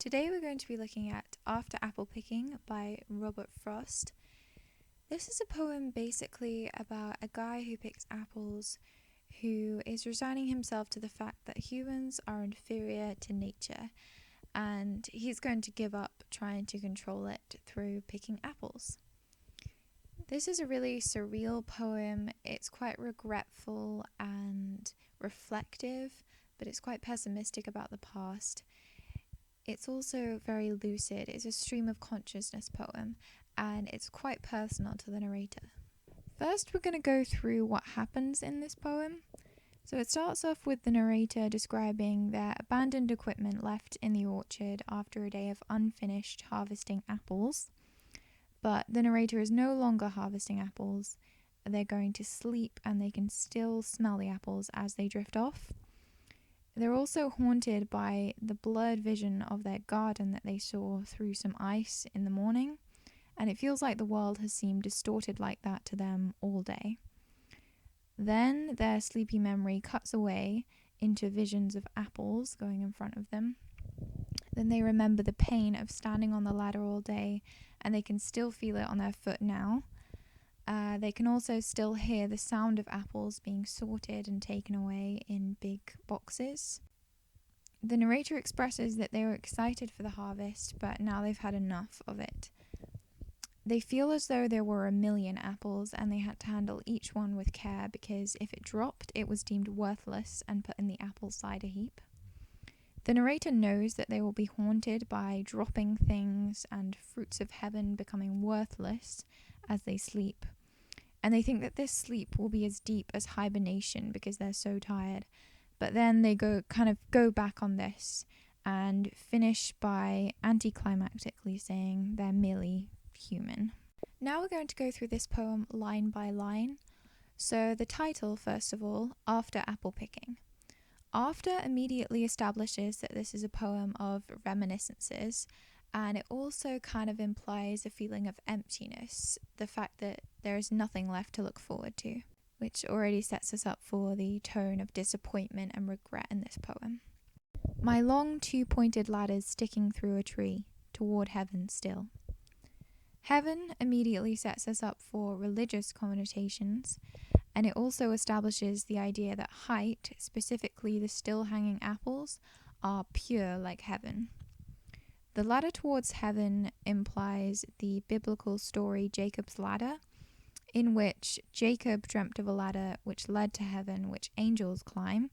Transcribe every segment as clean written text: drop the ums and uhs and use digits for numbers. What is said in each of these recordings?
Today we're going to be looking at After Apple Picking by Robert Frost. This is a poem basically about a guy who picks apples who is resigning himself to the fact that humans are inferior to nature, and he's going to give up trying to control it through picking apples. This is a really surreal poem. It's quite regretful and reflective, but it's quite pessimistic about the past. It's also very lucid. It's a stream of consciousness poem, and it's quite personal to the narrator. First, we're going to go through what happens in this poem. So it starts off with the narrator describing their abandoned equipment left in the orchard after a day of unfinished harvesting apples. But the narrator is no longer harvesting apples. They're going to sleep, and they can still smell the apples as they drift off. They're also haunted by the blurred vision of their garden that they saw through some ice in the morning, and it feels like the world has seemed distorted like that to them all day. Then their sleepy memory cuts away into visions of apples going in front of them. Then they remember the pain of standing on the ladder all day, and they can still feel it on their foot now. They can also still hear the sound of apples being sorted and taken away in big boxes. The narrator expresses that they were excited for the harvest, but now they've had enough of it. They feel as though there were 1,000,000 apples, and they had to handle each one with care because if it dropped, it was deemed worthless and put in the apple cider heap. The narrator knows that they will be haunted by dropping things and fruits of heaven becoming worthless as they sleep. And they think that this sleep will be as deep as hibernation because they're so tired. But then they go back on this and finish by anticlimactically saying they're merely human. Now we're going to go through this poem line by line. So the title, first of all, After Apple Picking. After immediately establishes that this is a poem of reminiscences, and it also kind of implies a feeling of emptiness, the fact that there is nothing left to look forward to, which already sets us up for the tone of disappointment and regret in this poem. My long two-pointed ladder's sticking through a tree, toward heaven still. Heaven immediately sets us up for religious connotations, and it also establishes the idea that height, specifically the still hanging apples, are pure like heaven. The ladder towards heaven implies the biblical story Jacob's Ladder, in which Jacob dreamt of a ladder which led to heaven, which angels climb,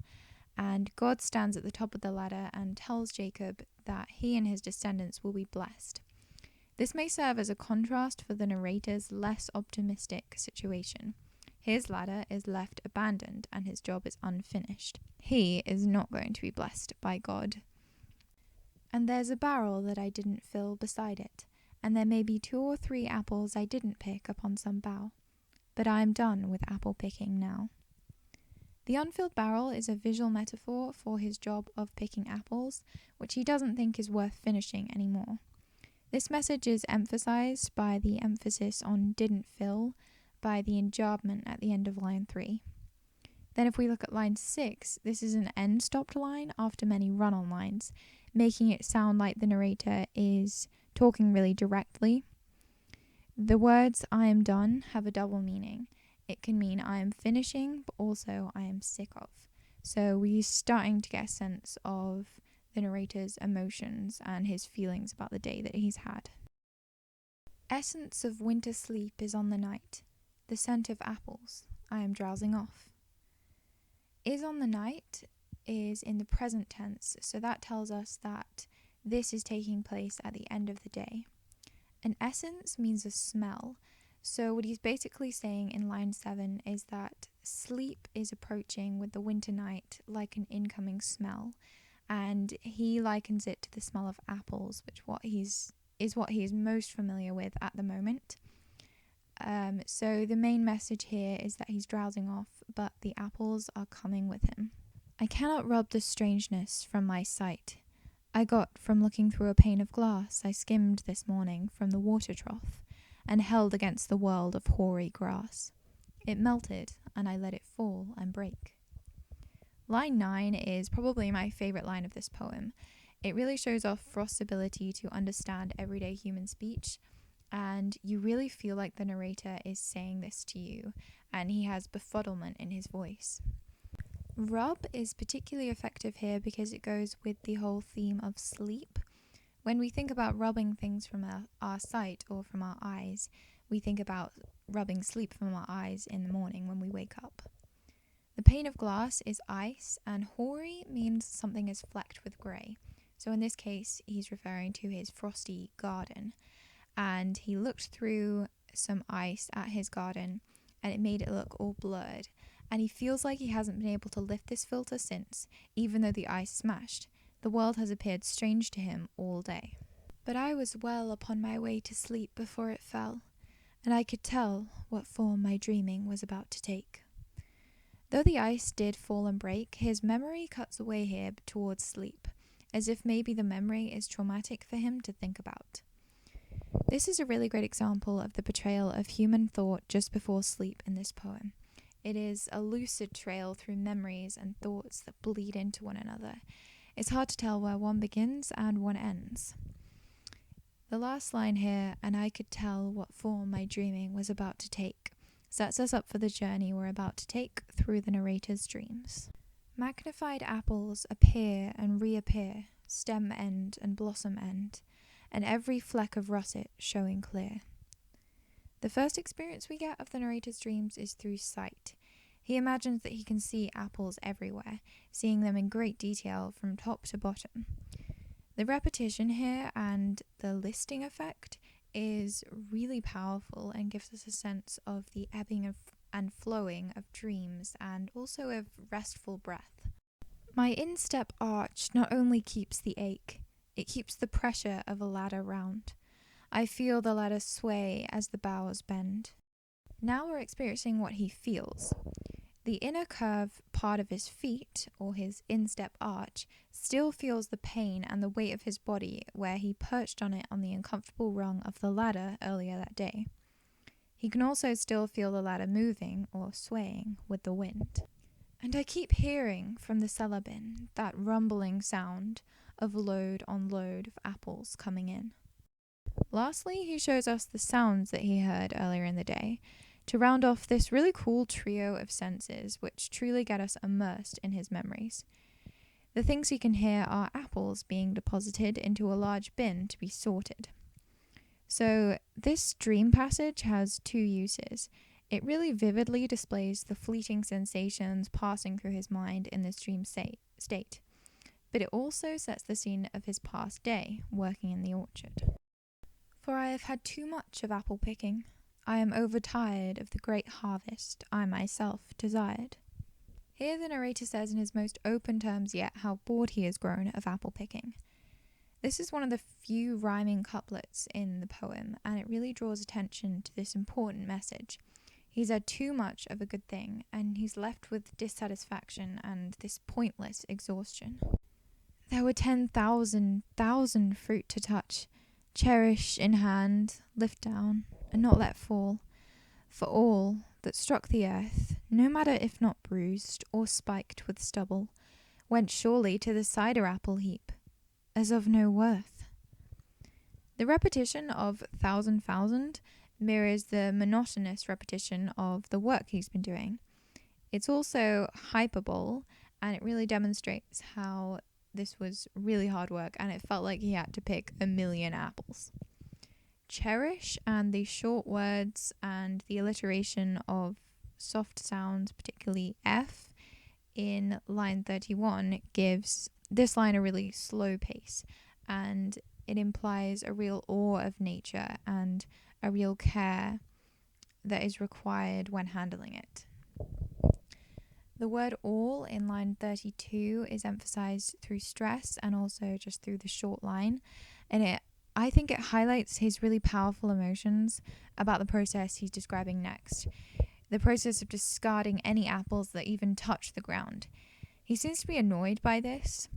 and God stands at the top of the ladder and tells Jacob that he and his descendants will be blessed. This may serve as a contrast for the narrator's less optimistic situation. His ladder is left abandoned and his job is unfinished. He is not going to be blessed by God. And there's a barrel that I didn't fill beside it, and there may be 2 or 3 apples I didn't pick upon some bough. But I am done with apple picking now. The unfilled barrel is a visual metaphor for his job of picking apples, which he doesn't think is worth finishing anymore. This message is emphasized by the emphasis on didn't fill, by the enjambment at the end of line 3. Then if we look at line 6, this is an end-stopped line after many run-on lines, making it sound like the narrator is talking really directly. The words I am done have a double meaning. It can mean I am finishing, but also I am sick of. So we're starting to get a sense of the narrator's emotions and his feelings about the day that he's had. Essence of winter sleep is on the night, the scent of apples, I am drowsing off. Is on the night is in the present tense, so that tells us that this is taking place at the end of the day. An essence means a smell, so what he's basically saying in line 7 is that sleep is approaching with the winter night like an incoming smell, and he likens it to the smell of apples, which is what he is most familiar with at the moment. So the main message here is that he's drowsing off, but the apples are coming with him. I cannot rub the strangeness from my sight. I got from looking through a pane of glass I skimmed this morning from the water trough, and held against the world of hoary grass. It melted, and I let it fall and break. Line 9 is probably my favourite line of this poem. It really shows off Frost's ability to understand everyday human speech, and you really feel like the narrator is saying this to you, and he has befuddlement in his voice. Rub is particularly effective here because it goes with the whole theme of sleep. When we think about rubbing things from our sight or from our eyes, we think about rubbing sleep from our eyes in the morning when we wake up. The pane of glass is ice, and hoary means something is flecked with grey. So in this case, he's referring to his frosty garden, and he looked through some ice at his garden and it made it look all blurred, and he feels like he hasn't been able to lift this filter since, even though the ice smashed. The world has appeared strange to him all day. But I was well upon my way to sleep before it fell, and I could tell what form my dreaming was about to take. Though the ice did fall and break, his memory cuts away here towards sleep, as if maybe the memory is traumatic for him to think about. This is a really great example of the portrayal of human thought just before sleep in this poem. It is a lucid trail through memories and thoughts that bleed into one another. It's hard to tell where one begins and one ends. The last line here, and I could tell what form my dreaming was about to take, sets us up for the journey we're about to take through the narrator's dreams. Magnified apples appear and reappear, stem end and blossom end, and every fleck of russet showing clear. The first experience we get of the narrator's dreams is through sight. He imagines that he can see apples everywhere, seeing them in great detail from top to bottom. The repetition here and the listing effect is really powerful and gives us a sense of the ebbing and flowing of dreams and also of restful breath. My instep arch not only keeps the ache, it keeps the pressure of a ladder round. I feel the ladder sway as the boughs bend. Now we're experiencing what he feels. The inner curve part of his feet, or his instep arch, still feels the pain and the weight of his body where he perched on it on the uncomfortable rung of the ladder earlier that day. He can also still feel the ladder moving or swaying with the wind. And I keep hearing from the cellar bin that rumbling sound of load on load of apples coming in. Lastly, he shows us the sounds that he heard earlier in the day to round off this really cool trio of senses which truly get us immersed in his memories. The things he can hear are apples being deposited into a large bin to be sorted. So this dream passage has two uses. It really vividly displays the fleeting sensations passing through his mind in this dream state. But it also sets the scene of his past day, working in the orchard. For I have had too much of apple picking. I am overtired of the great harvest I myself desired. Here the narrator says in his most open terms yet how bored he has grown of apple picking. This is one of the few rhyming couplets in the poem, and it really draws attention to this important message. He's had too much of a good thing, and he's left with dissatisfaction and this pointless exhaustion. There were 10,000 fruit to touch, cherish in hand, lift down, and not let fall. For all that struck the earth, no matter if not bruised or spiked with stubble, went surely to the cider apple heap, as of no worth. The repetition of thousand mirrors the monotonous repetition of the work he's been doing. It's also hyperbole, and it really demonstrates how this was really hard work and it felt like he had to pick 1,000,000 apples. Cherish and the short words and the alliteration of soft sounds, particularly F, in line 31 gives this line a really slow pace, and it implies a real awe of nature and a real care that is required when handling it. The word all in line 32 is emphasized through stress and also just through the short line, and I think it highlights his really powerful emotions about the process he's describing next, the process of discarding any apples that even touch the ground. He seems to be annoyed by this,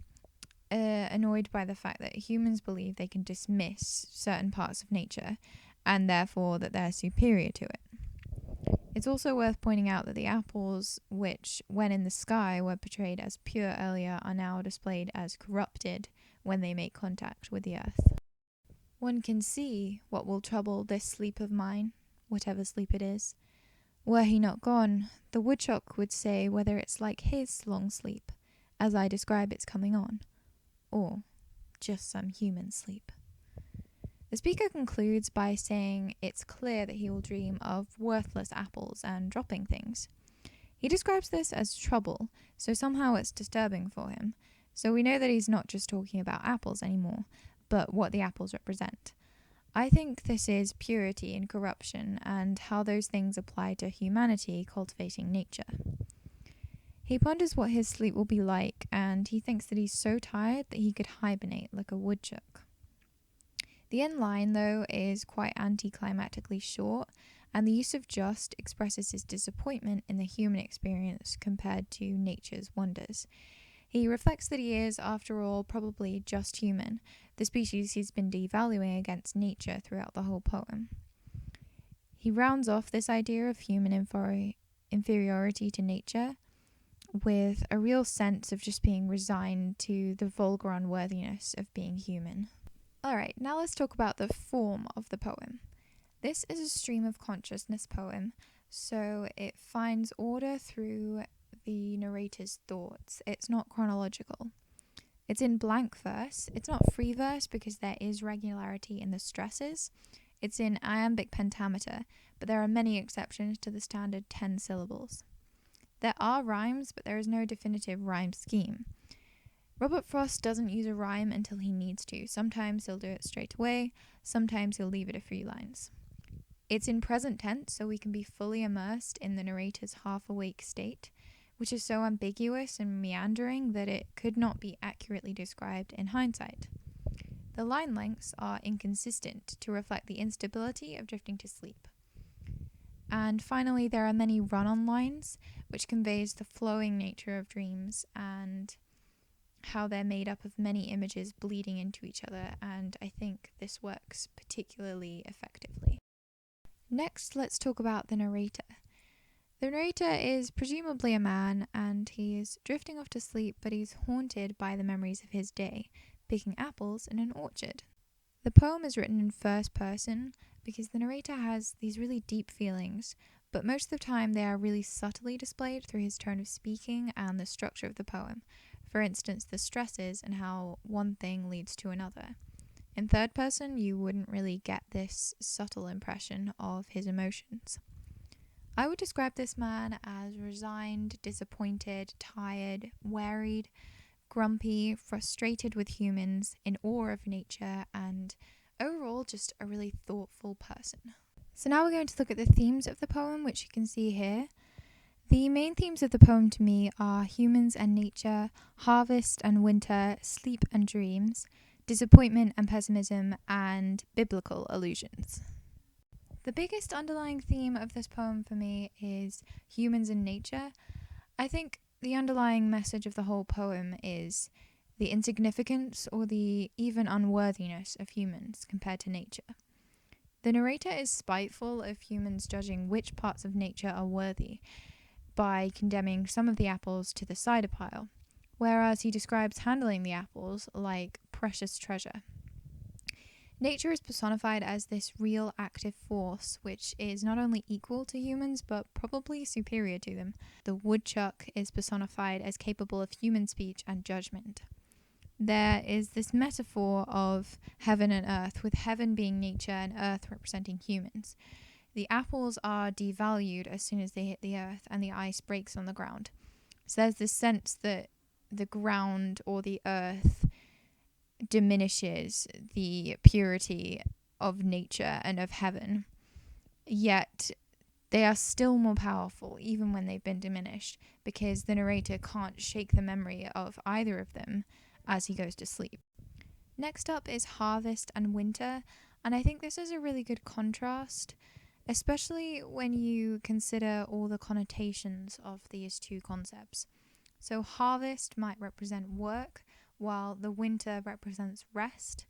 annoyed by the fact that humans believe they can dismiss certain parts of nature and therefore that they're superior to it. It's also worth pointing out that the apples, which when in the sky were portrayed as pure earlier, are now displayed as corrupted when they make contact with the earth. One can see what will trouble this sleep of mine, whatever sleep it is. Were he not gone, the woodchuck would say whether it's like his long sleep, as I describe its coming on, or just some human sleep. The speaker concludes by saying it's clear that he will dream of worthless apples and dropping things. He describes this as trouble, so somehow it's disturbing for him. So we know that he's not just talking about apples anymore, but what the apples represent. I think this is purity and corruption and how those things apply to humanity cultivating nature. He ponders what his sleep will be like, and he thinks that he's so tired that he could hibernate like a woodchuck. The end line, though, is quite anticlimactically short, and the use of just expresses his disappointment in the human experience compared to nature's wonders. He reflects that he is, after all, probably just human, the species he's been devaluing against nature throughout the whole poem. He rounds off this idea of human inferiority to nature with a real sense of just being resigned to the vulgar unworthiness of being human. Alright, now let's talk about the form of the poem. This is a stream of consciousness poem, so it finds order through the narrator's thoughts. It's not chronological. It's in blank verse. It's not free verse because there is regularity in the stresses. It's in iambic pentameter, but there are many exceptions to the standard 10 syllables. There are rhymes, but there is no definitive rhyme scheme. Robert Frost doesn't use a rhyme until he needs to. Sometimes he'll do it straight away, sometimes he'll leave it a few lines. It's in present tense, so we can be fully immersed in the narrator's half-awake state, which is so ambiguous and meandering that it could not be accurately described in hindsight. The line lengths are inconsistent to reflect the instability of drifting to sleep. And finally, there are many run-on lines, which conveys the flowing nature of dreams and how they're made up of many images bleeding into each other, and I think this works particularly effectively. Next, let's talk about the narrator. The narrator is presumably a man, and he is drifting off to sleep, but he's haunted by the memories of his day, picking apples in an orchard. The poem is written in first person because the narrator has these really deep feelings, but most of the time they are really subtly displayed through his tone of speaking and the structure of the poem. For instance, the stresses and how one thing leads to another. In third person, you wouldn't really get this subtle impression of his emotions. I would describe this man as resigned, disappointed, tired, wearied, grumpy, frustrated with humans, in awe of nature, and overall just a really thoughtful person. So now we're going to look at the themes of the poem, which you can see here. The main themes of the poem to me are humans and nature, harvest and winter, sleep and dreams, disappointment and pessimism, and biblical allusions. The biggest underlying theme of this poem for me is humans and nature. I think the underlying message of the whole poem is the insignificance or the even unworthiness of humans compared to nature. The narrator is spiteful of humans judging which parts of nature are worthy by condemning some of the apples to the cider pile, whereas he describes handling the apples like precious treasure. Nature is personified as this real active force which is not only equal to humans but probably superior to them. The woodchuck is personified as capable of human speech and judgment. There is this metaphor of heaven and earth, with heaven being nature and earth representing humans. The apples are devalued as soon as they hit the earth and the ice breaks on the ground. So there's this sense that the ground or the earth diminishes the purity of nature and of heaven, yet they are still more powerful even when they've been diminished, because the narrator can't shake the memory of either of them as he goes to sleep. Next up is harvest and winter, and I think this is a really good contrast, especially when you consider all the connotations of these two concepts. So harvest might represent work, while the winter represents rest.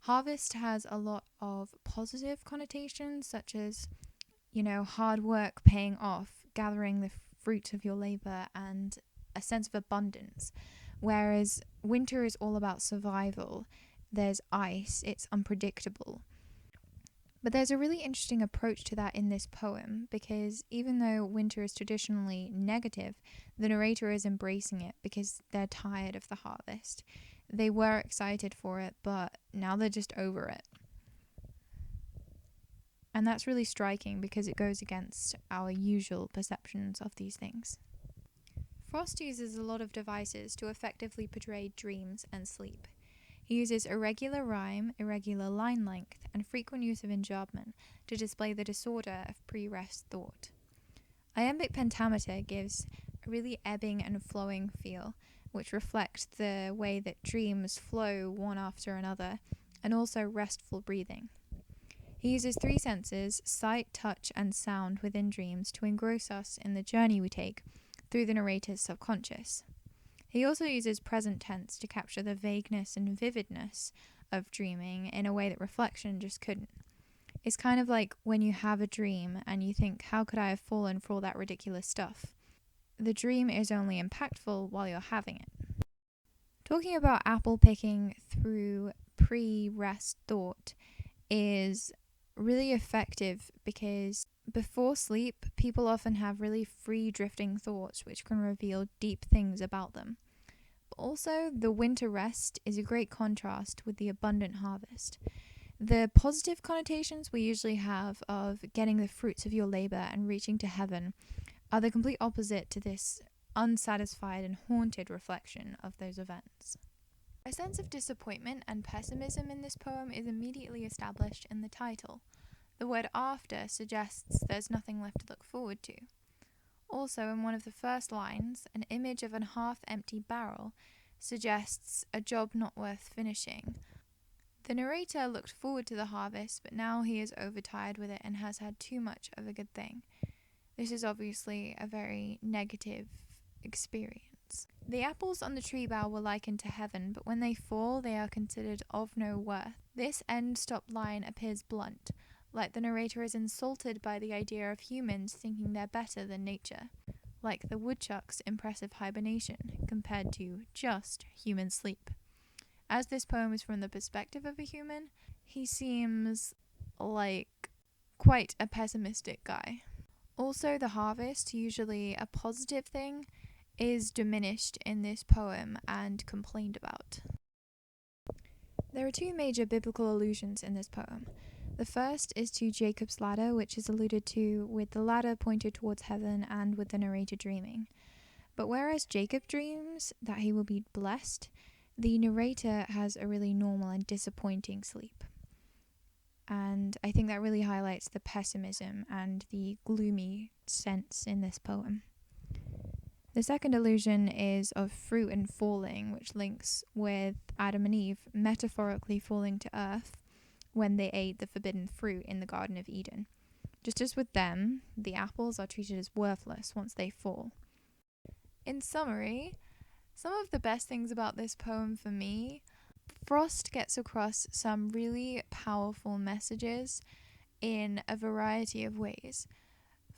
Harvest has a lot of positive connotations, such as, hard work paying off, gathering the fruit of your labor, and a sense of abundance. whereas winter is all about survival. There's ice, it's unpredictable. But there's a really interesting approach to that in this poem, because even though winter is traditionally negative, the narrator is embracing it because they're tired of the harvest. They were excited for it, but now they're just over it. And that's really striking because it goes against our usual perceptions of these things. Frost uses a lot of devices to effectively portray dreams and sleep. He uses irregular rhyme, irregular line length, and frequent use of enjambment to display the disorder of pre-rest thought. Iambic pentameter gives a really ebbing and flowing feel, which reflects the way that dreams flow one after another, and also restful breathing. He uses 3 senses, sight, touch, and sound within dreams to engross us in the journey we take through the narrator's subconscious. He also uses present tense to capture the vagueness and vividness of dreaming in a way that reflection just couldn't. It's kind of like when you have a dream and you think, how could I have fallen for all that ridiculous stuff? The dream is only impactful while you're having it. Talking about apple picking through pre-rest thought is really effective because before sleep, people often have really free drifting thoughts which can reveal deep things about them. But also, the winter rest is a great contrast with the abundant harvest. The positive connotations we usually have of getting the fruits of your labor and reaching to heaven are the complete opposite to this unsatisfied and haunted reflection of those events. A sense of disappointment and pessimism in this poem is immediately established in the title. The word after suggests there's nothing left to look forward to. Also, in one of the first lines, an image of an half-empty barrel suggests a job not worth finishing. The narrator looked forward to the harvest, but now he is overtired with it and has had too much of a good thing. This is obviously a very negative experience. The apples on the tree bough were likened to heaven, but when they fall, they are considered of no worth. This end-stop line appears blunt, like the narrator is insulted by the idea of humans thinking they're better than nature, like the woodchuck's impressive hibernation compared to just human sleep. As this poem is from the perspective of a human, he seems like quite a pessimistic guy. Also, the harvest, usually a positive thing, is diminished in this poem and complained about. There are 2 major biblical allusions in this poem. The first is to Jacob's ladder, which is alluded to with the ladder pointed towards heaven and with the narrator dreaming. But whereas Jacob dreams that he will be blessed, the narrator has a really normal and disappointing sleep. And I think that really highlights the pessimism and the gloomy sense in this poem. The second allusion is of fruit and falling, which links with Adam and Eve metaphorically falling to earth when they ate the forbidden fruit in the Garden of Eden. Just as with them, the apples are treated as worthless once they fall. In summary, some of the best things about this poem for me, Frost gets across some really powerful messages in a variety of ways.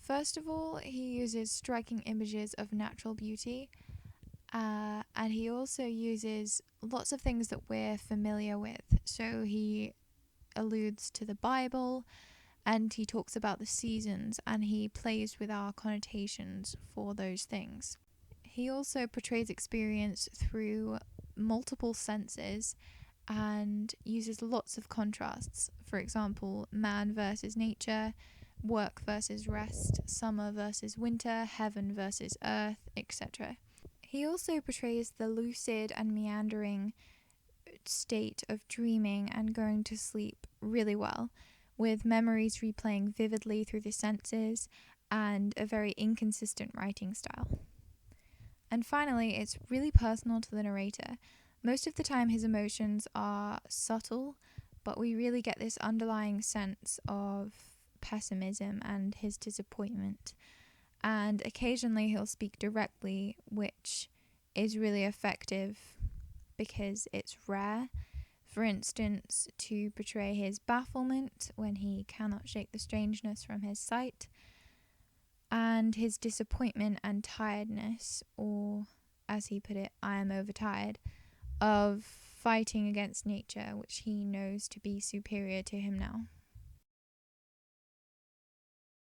First of all, he uses striking images of natural beauty, and he also uses lots of things that we're familiar with. So he alludes to the Bible, and he talks about the seasons, and he plays with our connotations for those things. He also portrays experience through multiple senses and uses lots of contrasts. For example, man versus nature, work versus rest, summer versus winter, heaven versus earth, etc. He also portrays the lucid and meandering state of dreaming and going to sleep really well, with memories replaying vividly through the senses and a very inconsistent writing style. And finally, it's really personal to the narrator. Most of the time his emotions are subtle, but we really get this underlying sense of pessimism and his disappointment. And occasionally he'll speak directly, which is really effective because it's rare. For instance, to portray his bafflement when he cannot shake the strangeness from his sight, and his disappointment and tiredness, or as he put it, I am overtired of fighting against nature, which he knows to be superior to him now.